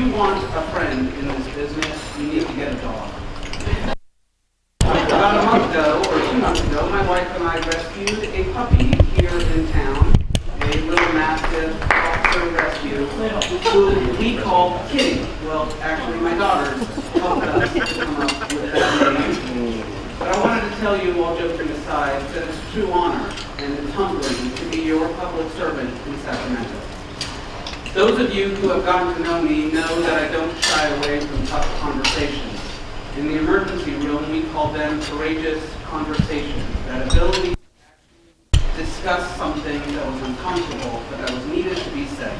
you want a friend in this business, you need to get a dog. About a month ago, or 2 months ago, my wife and I rescued a puppy here in town, a little mastiff officer rescue, who we called Kitty. Well, actually, my daughters helped us to come up with that name. But I wanted to tell you, all joking aside, that it's a true honor and it's humbling to be your public servant in Sacramento. Those of you who have gotten to know me know that I don't shy away from tough conversations. In the emergency room, we call them courageous conversations, that ability to discuss something that was uncomfortable, but that was needed to be said.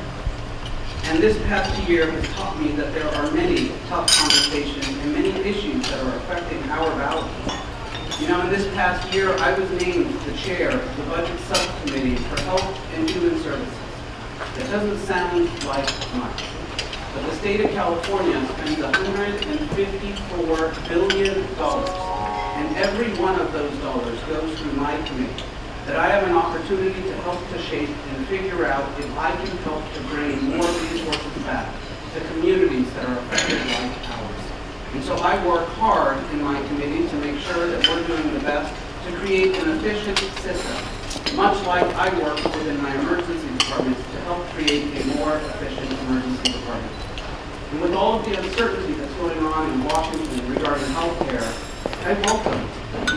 And this past year has taught me that there are many tough conversations and many issues that are affecting our valley. You know, in this past year, I was named the chair of the Budget Subcommittee for Health and Human Services. It doesn't sound like much, but the state of California spends $154 billion, and every one of those dollars goes through my committee, that I have an opportunity to help to shape and figure out if I can help to bring more resources back to communities that are affected like ours. And so I work hard in my committee to make sure that we're doing the best to create an efficient system, much like I work within my emergency departments to help create a more efficient emergency department. And with all of the uncertainty that's going on in Washington regarding health care, I welcome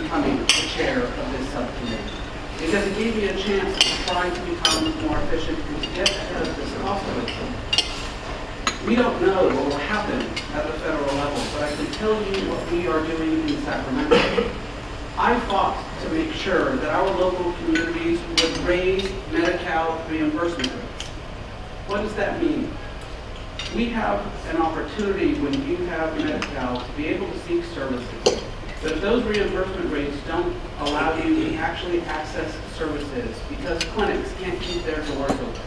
becoming the chair of this subcommittee, because it gave me a chance to try to become more efficient and to get ahead of this obstacle. We don't know what will happen at the federal level, but I can tell you what we are doing in Sacramento. I fought to make sure that our local communities would raise Medi-Cal reimbursement rates. What does that mean? We have an opportunity when you have Medi-Cal to be able to seek services. But if those reimbursement rates don't allow you to actually access services because clinics can't keep their doors open,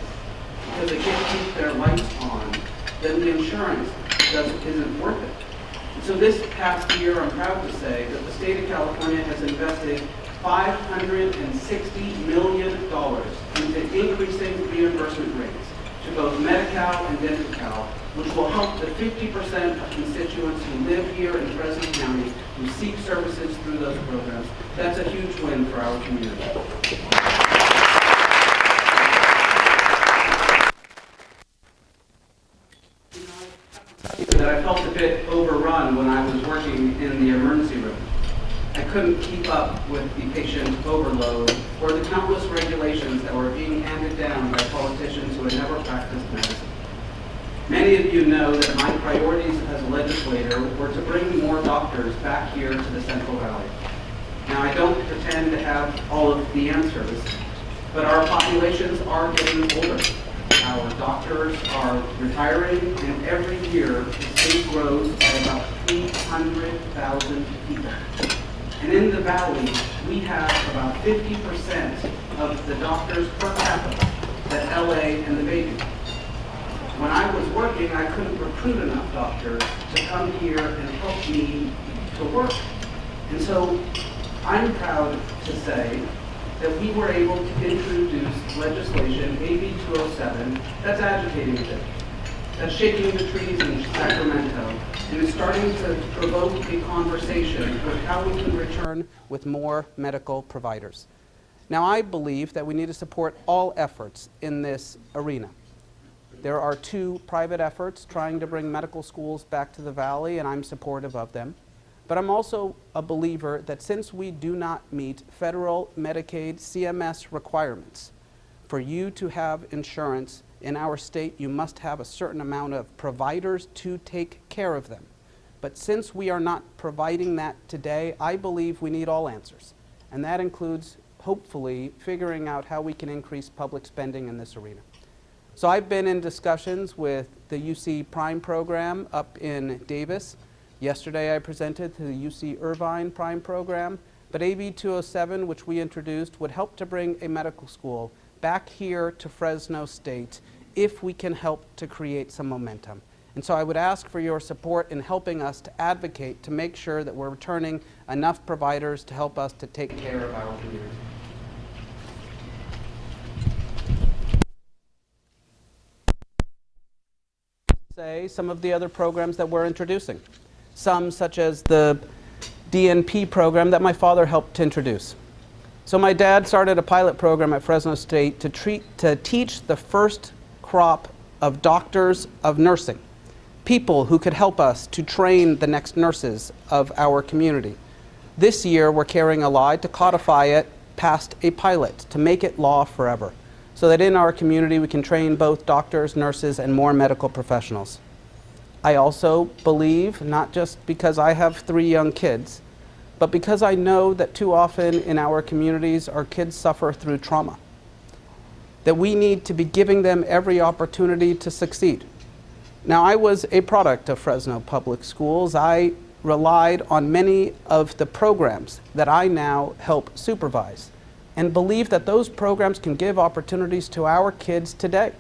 because they can't keep their lights on, then the insurance isn't worth it. And so this past year, I'm proud to say that the state of California has invested $560 million into increasing reimbursement rates to both Medi-Cal and Dental-Cal, which will help the 50% of constituents who live here in Fresno County who seek services through those programs. That's a huge win for our community. That I felt a bit overrun when I was working in the emergency room. I couldn't keep up with the patient overload or the countless regulations that were being handed down by politicians who had never practiced medicine. Many of you know that my priorities as a legislator were to bring more doctors back here to the Central Valley. Now, I don't pretend to have all of the answers, but our populations are getting older. Our doctors are retiring, and every year the state grows by about 300,000 people. And in the valley, we have about 50% of the doctors per capita that LA and the Bay do. When I was working, I couldn't recruit enough doctors to come here and help me to work. And so I'm proud to say that we were able to introduce legislation, AB 207, that's agitating a bit, that's shaking the trees in Sacramento, and is starting to provoke a conversation with how we can return with more medical providers. Now, I believe that we need to support all efforts in this arena. There are 2 private efforts trying to bring medical schools back to the Valley, and I'm supportive of them. But I'm also a believer that since we do not meet federal Medicaid CMS requirements, for you to have insurance in our state, you must have a certain amount of providers to take care of them. But since we are not providing that today, I believe we need all answers. And that includes, hopefully, figuring out how we can increase public spending in this arena. So I've been in discussions with the UC Prime program up in Davis. Yesterday I presented to the UC Irvine Prime program, but AB 207, which we introduced, would help to bring a medical school back here to Fresno State if we can help to create some momentum. And so I would ask for your support in helping us to advocate to make sure that we're returning enough providers to help us to take care of our community. say some of the other programs that we're introducing. Some such as the DNP program that my father helped to introduce. So my dad started a pilot program at Fresno State to teach the first crop of doctors of nursing, people who could help us to train the next nurses of our community. This year, we're carrying a lie to codify it past a pilot, to make it law forever, so that in our community we can train both doctors, nurses, and more medical professionals. I also believe, not just because I have 3 young kids, but because I know that too often in our communities our kids suffer through trauma, that we need to be giving them every opportunity to succeed. Now, I was a product of Fresno Public Schools. I relied on many of the programs that I now help supervise and believe that those programs can give opportunities to our kids today.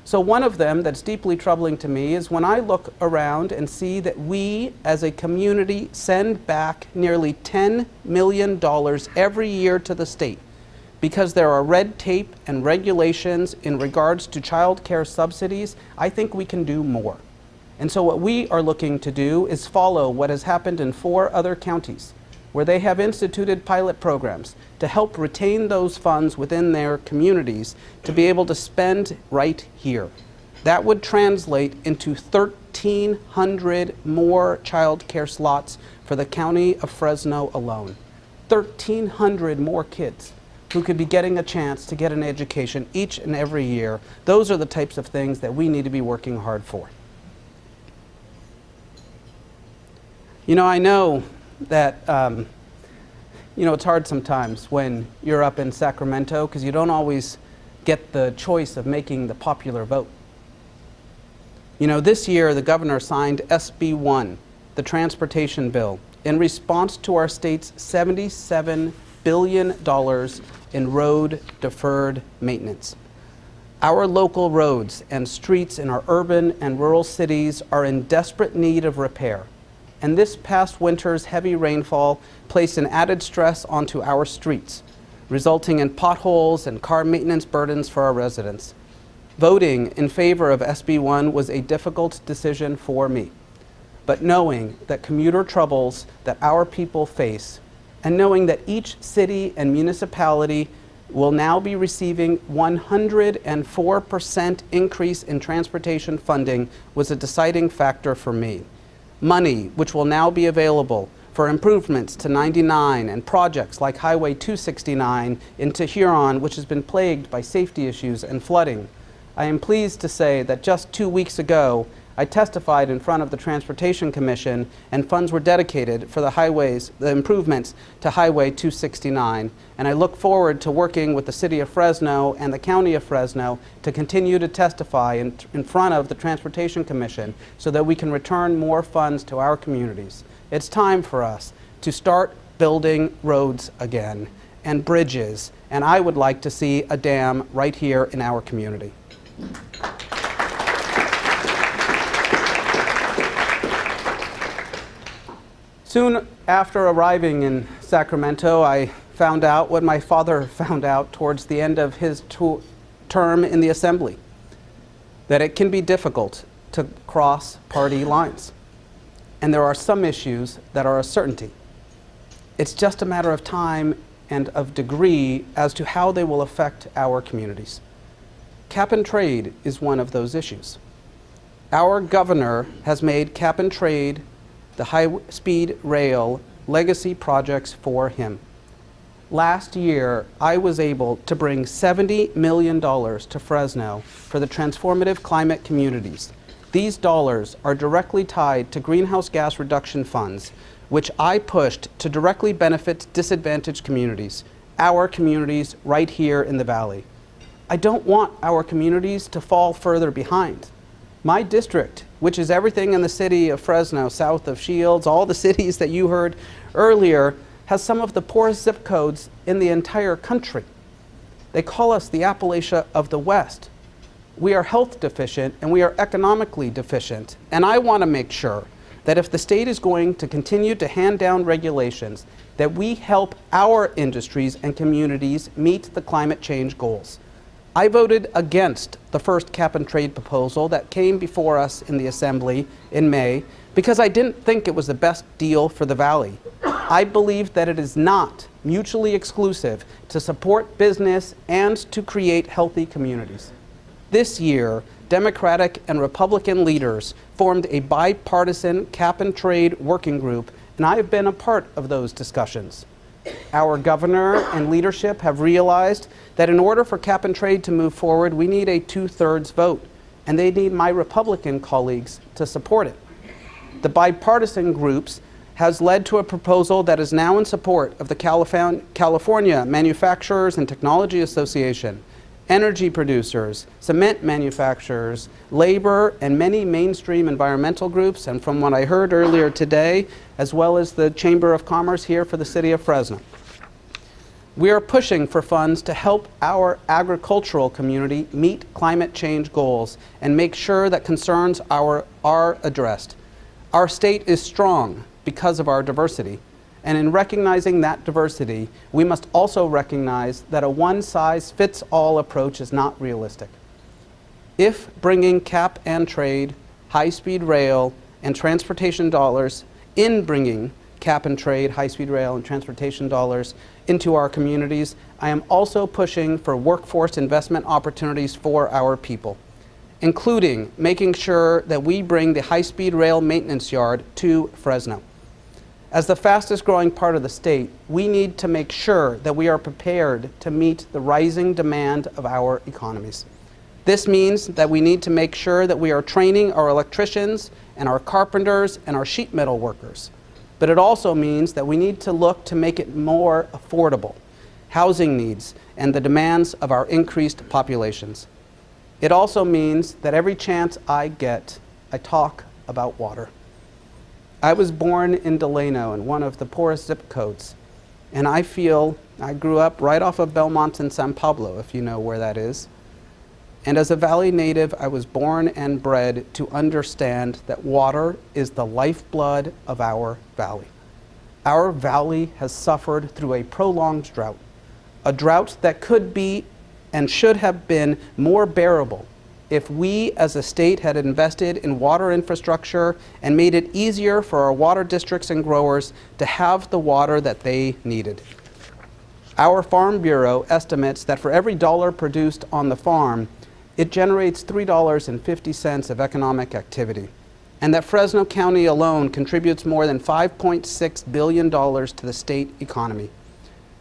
So one of them that's deeply troubling to me is when I look around and see that we as a community send back nearly $10 million every year to the state because there are red tape and regulations in regards to child care subsidies. I think we can do more. And so what we are looking to do is follow what has happened in 4 other counties where they have instituted pilot programs to help retain those funds within their communities to be able to spend right here. That would translate into 1,300 more child care slots for the county of Fresno alone. 1,300 more kids who could be getting a chance to get an education each and every year. Those are the types of things that we need to be working hard for. You know, I know that it's hard sometimes when you're up in Sacramento because you don't always get the choice of making the popular vote. You know, this year the governor signed SB 1, the transportation bill, in response to our state's $77 billion in road deferred maintenance. Our local roads and streets in our urban and rural cities are in desperate need of repair. And this past winter's heavy rainfall placed an added stress onto our streets, resulting in potholes and car maintenance burdens for our residents. Voting in favor of SB 1 was a difficult decision for me, but knowing that commuter troubles that our people face, and knowing that each city and municipality will now be receiving 104% increase in transportation funding was a deciding factor for me. Money, which will now be available for improvements to 99 and projects like Highway 269 into Huron, which has been plagued by safety issues and flooding. I am pleased to say that just 2 weeks ago, I testified in front of the Transportation Commission and funds were dedicated for the improvements to Highway 269. And I look forward to working with the City of Fresno and the County of Fresno to continue to testify in front of the Transportation Commission so that we can return more funds to our communities. It's time for us to start building roads again and bridges, and I would like to see a dam right here in our community. Soon after arriving in Sacramento, I found out what my father found out towards the end of his term in the Assembly, that it can be difficult to cross party lines. And there are some issues that are a certainty. It's just a matter of time and of degree as to how they will affect our communities. Cap and trade is one of those issues. Our governor has made cap and trade the high-speed rail legacy projects for him. Last year, I was able to bring $70 million to Fresno for the transformative climate communities. These dollars are directly tied to greenhouse gas reduction funds, which I pushed to directly benefit disadvantaged communities, our communities right here in the Valley. I don't want our communities to fall further behind. My district, which is everything in the city of Fresno, south of Shields, all the cities that you heard earlier, has some of the poorest zip codes in the entire country. They call us the Appalachia of the West. We are health deficient and we are economically deficient. And I want to make sure that if the state is going to continue to hand down regulations, that we help our industries and communities meet the climate change goals. I voted against the first cap and trade proposal that came before us in the Assembly in May because I didn't think it was the best deal for the Valley. I believe that it is not mutually exclusive to support business and to create healthy communities. This year, Democratic and Republican leaders formed a bipartisan cap and trade working group, and I have been a part of those discussions. Our governor and leadership have realized that in order for cap and trade to move forward, we need a 2/3 vote, and they need my Republican colleagues to support it. The bipartisan groups has led to a proposal that is now in support of the California Manufacturers and Technology Association, energy producers, cement manufacturers, labor, and many mainstream environmental groups, and from what I heard earlier today, as well as the Chamber of Commerce here for the city of Fresno. We are pushing for funds to help our agricultural community meet climate change goals and make sure that concerns are addressed. Our state is strong because of our diversity. And in recognizing that diversity, we must also recognize that a one-size-fits-all approach is not realistic. If bringing cap and trade, high-speed rail, and transportation dollars, into our communities, I am also pushing for workforce investment opportunities for our people, including making sure that we bring the high-speed rail maintenance yard to Fresno. As the fastest growing part of the state, we need to make sure that we are prepared to meet the rising demand of our economies. This means that we need to make sure that we are training our electricians and our carpenters and our sheet metal workers. But it also means that we need to look to make it more affordable, housing needs, and the demands of our increased populations. It also means that every chance I get, I talk about water. I was born in Delano, in one of the poorest zip codes, and I grew up right off of Belmont and San Pablo, if you know where that is. And as a Valley native, I was born and bred to understand that water is the lifeblood of our Valley. Our Valley has suffered through a prolonged drought, a drought that could be and should have been more bearable if we as a state had invested in water infrastructure and made it easier for our water districts and growers to have the water that they needed. Our Farm Bureau estimates that for every dollar produced on the farm, it generates $3.50 of economic activity, and that Fresno County alone contributes more than $5.6 billion to the state economy.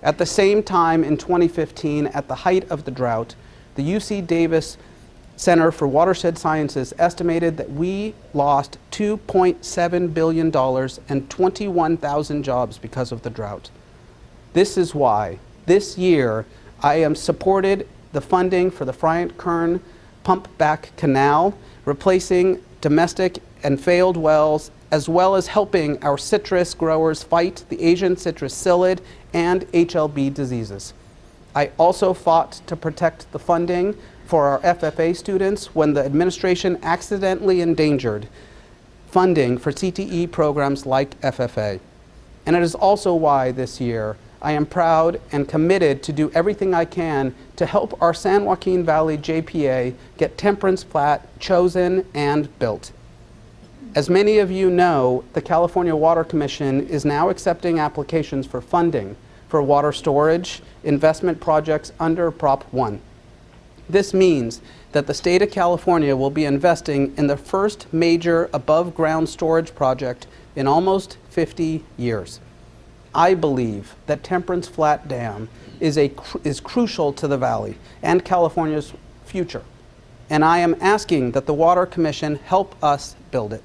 At the same time, in 2015, at the height of the drought, the UC Davis Center for Watershed Sciences estimated that we lost $2.7 billion and 21,000 jobs because of the drought. This is why this year I am supported the funding for the Bryant-Kern Pump-Back Canal, replacing domestic and failed wells, as well as helping our citrus growers fight the Asian citrus psyllid and HLB diseases. I also fought to protect the funding for our FFA students when the administration accidentally endangered funding for CTE programs like FFA. And it is also why this year I am proud and committed to do everything I can to help our San Joaquin Valley JPA get Temperance Flat chosen and built. As many of you know, the California Water Commission is now accepting applications for funding for water storage investment projects under Prop 1. This means that the state of California will be investing in the first major above-ground storage project in almost 50 years. I believe that Temperance Flat Dam is crucial to the Valley and California's future, and I am asking that the Water Commission help us build it.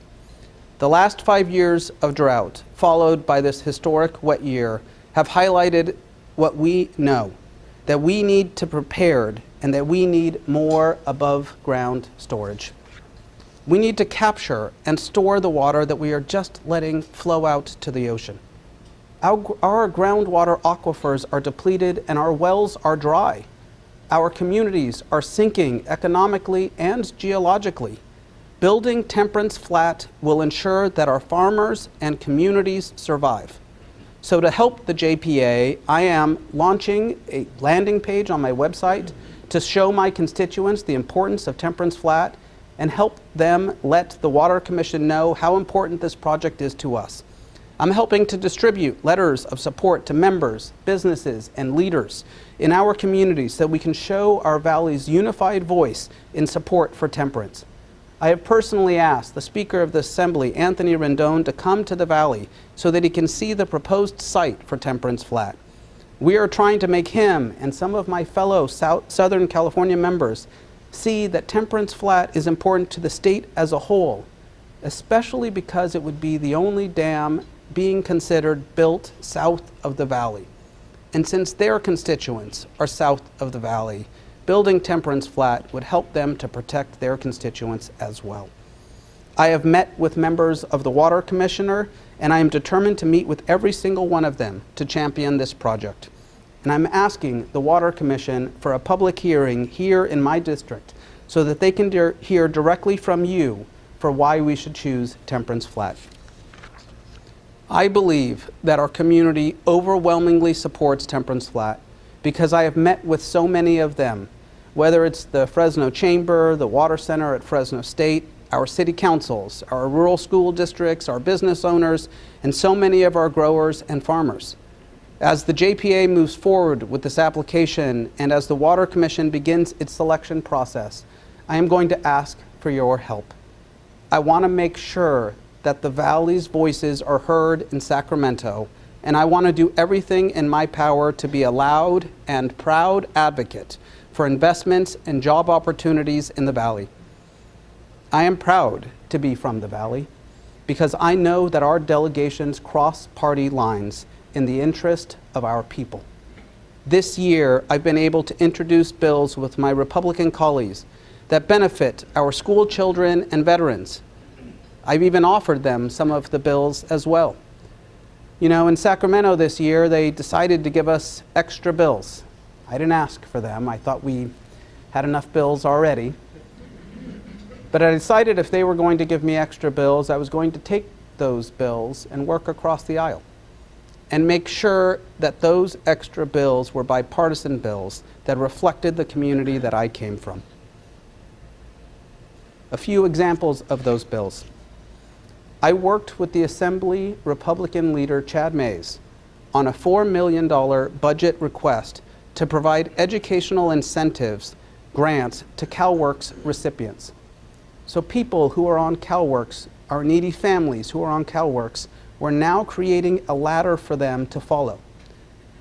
The last 5 years of drought, followed by this historic wet year, have highlighted what we know, that we need to prepare and that we need more above-ground storage. We need to capture and store the water that we are just letting flow out to the ocean. Our groundwater aquifers are depleted and our wells are dry. Our communities are sinking economically and geologically. Building Temperance Flat will ensure that our farmers and communities survive. So to help the JPA, I am launching a landing page on my website to show my constituents the importance of Temperance Flat and help them let the Water Commission know how important this project is to us. I'm helping to distribute letters of support to members, businesses, and leaders in our community so we can show our valley's unified voice in support for temperance. I have personally asked the Speaker of the Assembly, Anthony Rendon, to come to the valley so that he can see the proposed site for Temperance Flat. We are trying to make him and some of my fellow Southern California members see that Temperance Flat is important to the state as a whole, especially because it would be the only dam being considered built south of the valley. And since their constituents are south of the valley, building Temperance Flat would help them to protect their constituents as well. I have met with members of the Water Commissioner, and I am determined to meet with every single one of them to champion this project. And I'm asking the Water Commission for a public hearing here in my district so that they can hear directly from you for why we should choose Temperance Flat. I believe that our community overwhelmingly supports Temperance Flat because I have met with so many of them, whether it's the Fresno Chamber, the Water Center at Fresno State, our city councils, our rural school districts, our business owners, and so many of our growers and farmers. As the JPA moves forward with this application and as the Water Commission begins its selection process, I am going to ask for your help. I want to make sure that the Valley's voices are heard in Sacramento, and I want to do everything in my power to be a loud and proud advocate for investments and job opportunities in the Valley. I am proud to be from the Valley because I know that our delegations cross party lines in the interest of our people. This year, I've been able to introduce bills with my Republican colleagues that benefit our school children and veterans. I've even offered them some of the bills as well. You know, in Sacramento this year, they decided to give us extra bills. I didn't ask for them. I thought we had enough bills already. But I decided if they were going to give me extra bills, I was going to take those bills and work across the aisle and make sure that those extra bills were bipartisan bills that reflected the community that I came from. A few examples of those bills. I worked with the Assembly Republican leader Chad Mays on a $4 million budget request to provide educational incentives grants to CalWORKs recipients. So people who are on CalWORKs, our needy families who are on CalWORKs, we're now creating a ladder for them to follow.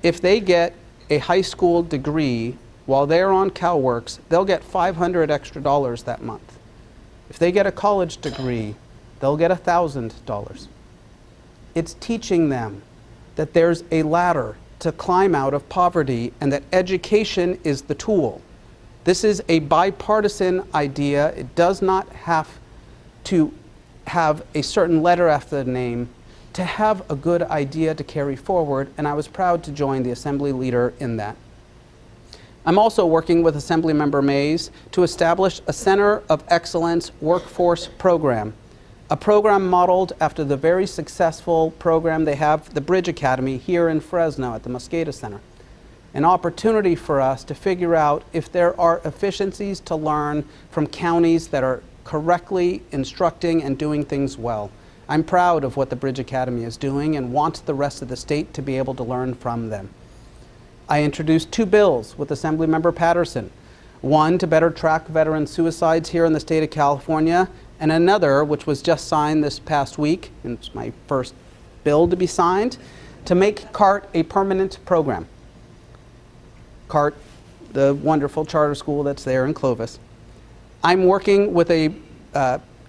If they get a high school degree while they're on CalWORKs, they'll get $500 extra that month. If they get a college degree, they'll get $1,000. It's teaching them that there's a ladder to climb out of poverty and that education is the tool. This is a bipartisan idea. It does not have to have a certain letter after the name to have a good idea to carry forward, and I was proud to join the Assembly leader in that. I'm also working with Assemblymember Mays to establish a Center of Excellence Workforce Program, a program modeled after the very successful program they have, the Bridge Academy, here in Fresno at the Mosqueda Center. An opportunity for us to figure out if there are efficiencies to learn from counties that are correctly instructing and doing things well. I'm proud of what the Bridge Academy is doing and want the rest of the state to be able to learn from them. I introduced 2 bills with Assemblymember Patterson, one to better track veteran suicides here in the state of California, and another, which was just signed this past week, and it's my first bill to be signed, to make CART a permanent program. CART, the wonderful charter school that's there in Clovis. I'm working with a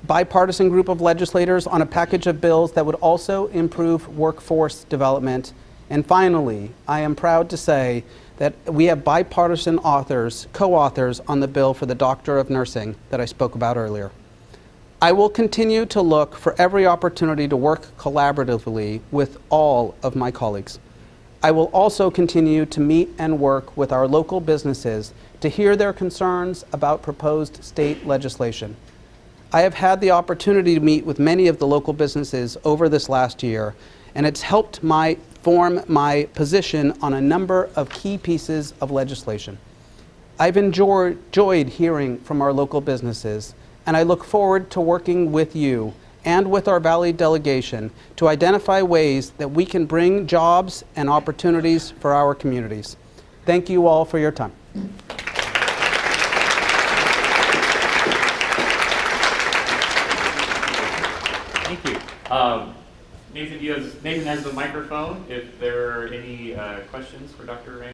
bipartisan group of legislators on a package of bills that would also improve workforce development. And finally, I am proud to say that we have bipartisan authors, co-authors on the bill for the Doctor of Nursing that I spoke about earlier. I will continue to look for every opportunity to work collaboratively with all of my colleagues. I will also continue to meet and work with our local businesses to hear their concerns about proposed state legislation. I have had the opportunity to meet with many of the local businesses over this last year, and it's helped form my position on a number of key pieces of legislation. I've enjoyed hearing from our local businesses, and I look forward to working with you and with our Valley delegation to identify ways that we can bring jobs and opportunities for our communities. Thank you all for your time. Thank you. Nathan has the microphone if there are any questions for Dr. Arambula.